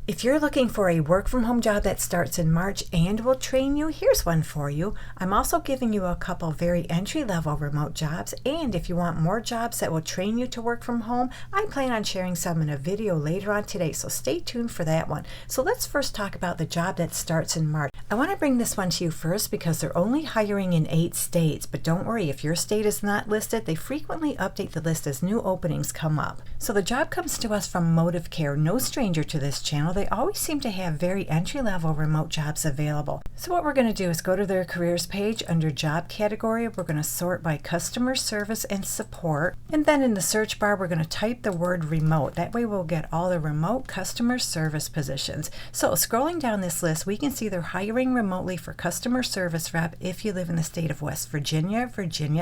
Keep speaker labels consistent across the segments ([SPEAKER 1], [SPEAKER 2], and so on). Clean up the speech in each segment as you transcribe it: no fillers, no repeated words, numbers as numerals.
[SPEAKER 1] If you're looking for a work-from-home job that starts in March and will train you, here's one for you. I'm also giving you a couple very entry-level remote jobs, and if you want more jobs that will train you to work from home, I plan on sharing some in a video later on today, so stay tuned for that one. So let's first talk about the job that starts in March. I want to bring this one to you first because they're only hiring in 8 states, but don't worry, if your state is not listed, they frequently update the list as new openings come up. So the job comes to us from Motive Care, no stranger to this channel. They always seem to have very entry-level remote jobs available. So what we're going to do is go to their careers page under job category. We're going to sort by customer service and support. And then in the search bar, we're going to type the word remote. That way we'll get all the remote customer service positions. So scrolling down this list, we can see they're hiring remotely for customer service rep if you live in the state of West Virginia,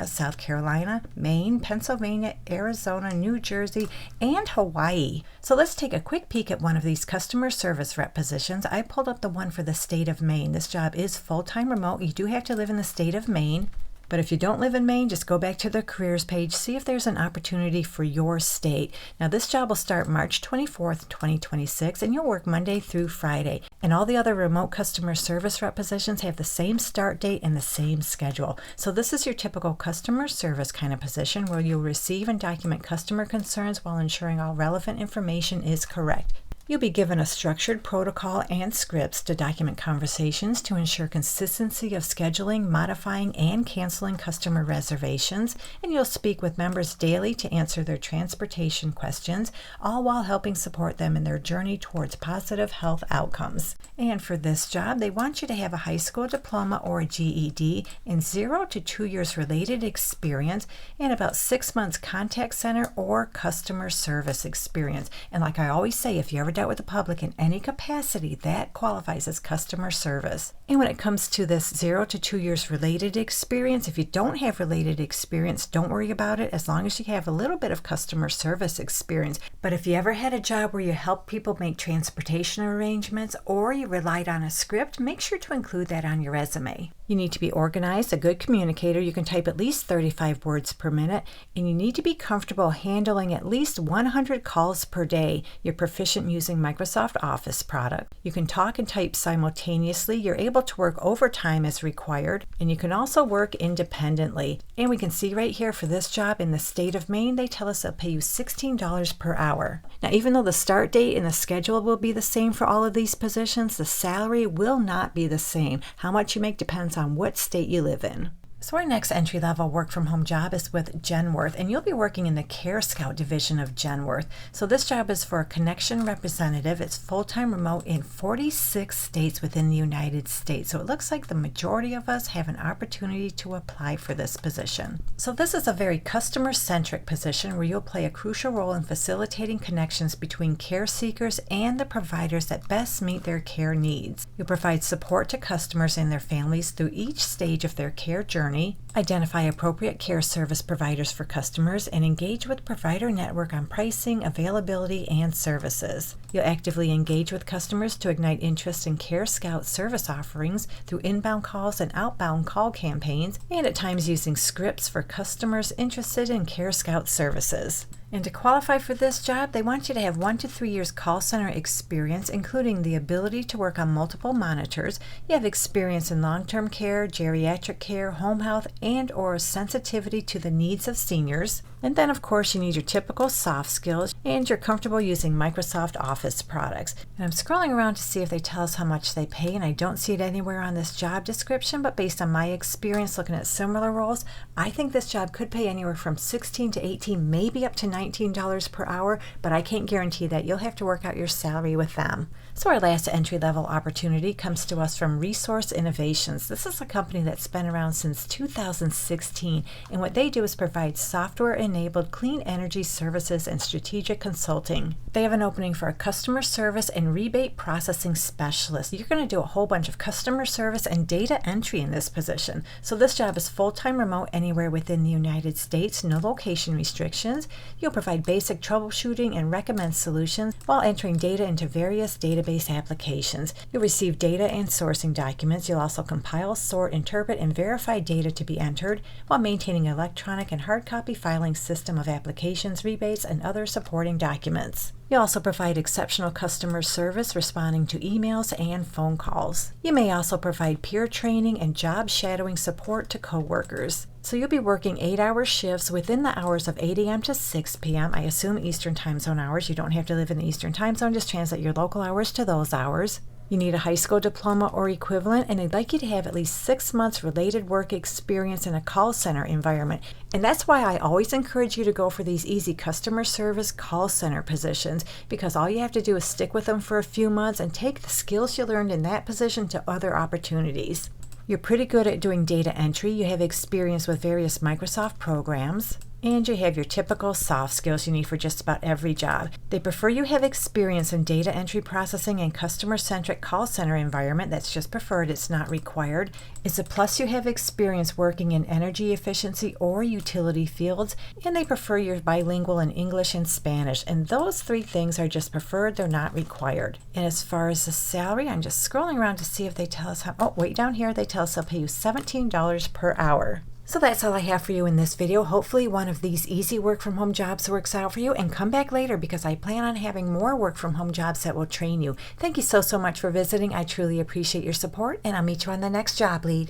[SPEAKER 1] South Carolina, Maine, Pennsylvania, Arizona, New Jersey, and Hawaii. So let's take a quick peek at one of these customer service rep positions. I pulled up the one for the state of Maine. This job is full-time remote. You do have to live in the state of Maine. But if you don't live in Maine, just go back to the careers page, see if there's an opportunity for your state. Now this job will start March 24th, 2026, and you'll work Monday through Friday. And all the other remote customer service rep positions have the same start date and the same schedule. So this is your typical customer service kind of position where you'll receive and document customer concerns while ensuring all relevant information is correct. You'll be given a structured protocol and scripts to document conversations to ensure consistency of scheduling, modifying, and canceling customer reservations, and you'll speak with members daily to answer their transportation questions, all while helping support them in their journey towards positive health outcomes. And for this job, they want you to have a high school diploma or a GED and 0 to 2 years related experience and about 6 months contact center or customer service experience. And like I always say, if you ever dealt with the public in any capacity, that qualifies as customer service. And when it comes to this 0 to 2 years related experience, if you don't have related experience, don't worry about it as long as you have a little bit of customer service experience. But if you ever had a job where you helped people make transportation arrangements or you relied on a script, make sure to include that on your resume. You need to be organized, a good communicator. You can type at least 35 words per minute, and you need to be comfortable handling at least 100 calls per day. You're proficient using Microsoft Office product. You can talk and type simultaneously. You're able to work overtime as required, and you can also work independently. And we can see right here for this job in the state of Maine, they tell us they'll pay you $16 per hour. Now, even though the start date and the schedule will be the same for all of these positions, the salary will not be the same. How much you make depends on what state you live in. So our next entry-level work-from-home job is with Genworth, and you'll be working in the Care Scout division of Genworth. So this job is for a connection representative. It's full-time remote in 46 states within the United States. So it looks like the majority of us have an opportunity to apply for this position. So this is a very customer-centric position where you'll play a crucial role in facilitating connections between care seekers and the providers that best meet their care needs. You'll provide support to customers and their families through each stage of their care journey, identify appropriate care service providers for customers, and engage with provider network on pricing, availability, and services. You'll actively engage with customers to ignite interest in Care Scout service offerings through inbound calls and outbound call campaigns, and at times using scripts for customers interested in Care Scout services. And to qualify for this job, they want you to have 1 to 3 years call center experience, including the ability to work on multiple monitors. You have experience in long-term care, geriatric care, home health, and or sensitivity to the needs of seniors. And then, of course, you need your typical soft skills, and you're comfortable using Microsoft Office products. And I'm scrolling around to see if they tell us how much they pay, and I don't see it anywhere on this job description, but based on my experience looking at similar roles, I think this job could pay anywhere from $16 to $18, maybe up to $19 per hour, but I can't guarantee that. You'll have to work out your salary with them. So our last entry-level opportunity comes to us from Resource Innovations. This is a company that's been around since 2016, and what they do is provide software-enabled clean energy services and strategic consulting. They have an opening for a customer service and rebate processing specialist. You're going to do a whole bunch of customer service and data entry in this position. So this job is full-time remote anywhere within the United States, no location restrictions. You'll provide basic troubleshooting and recommend solutions while entering data into various database applications. You'll receive data and sourcing documents. You'll also compile, sort, interpret, and verify data to be entered while maintaining electronic and hard copy filing system of applications, rebates, and other supporting documents. You also provide exceptional customer service responding to emails and phone calls. You may also provide peer training and job shadowing support to coworkers. So you'll be working 8-hour shifts within the hours of 8 a.m. to 6 p.m. I assume Eastern Time Zone hours. You don't have to live in the Eastern Time Zone, just translate your local hours to those hours. You need a high school diploma or equivalent, and they'd like you to have at least 6 months related work experience in a call center environment. And that's why I always encourage you to go for these easy customer service call center positions, because all you have to do is stick with them for a few months and take the skills you learned in that position to other opportunities. You're pretty good at doing data entry. You have experience with various Microsoft programs. And you have your typical soft skills you need for just about every job. They prefer you have experience in data entry processing and customer-centric call center environment. That's just preferred, it's not required. It's a plus you have experience working in energy efficiency or utility fields, and they prefer you're bilingual in English and Spanish. And those 3 things are just preferred, they're not required. And as far as the salary, I'm just scrolling around to see if they tell us how, oh, wait, down here they tell us they'll pay you $17 per hour. So that's all I have for you in this video. Hopefully one of these easy work from home jobs works out for you, and come back later because I plan on having more work from home jobs that will train you. Thank you so much for visiting. I truly appreciate your support, and I'll meet you on the next job lead.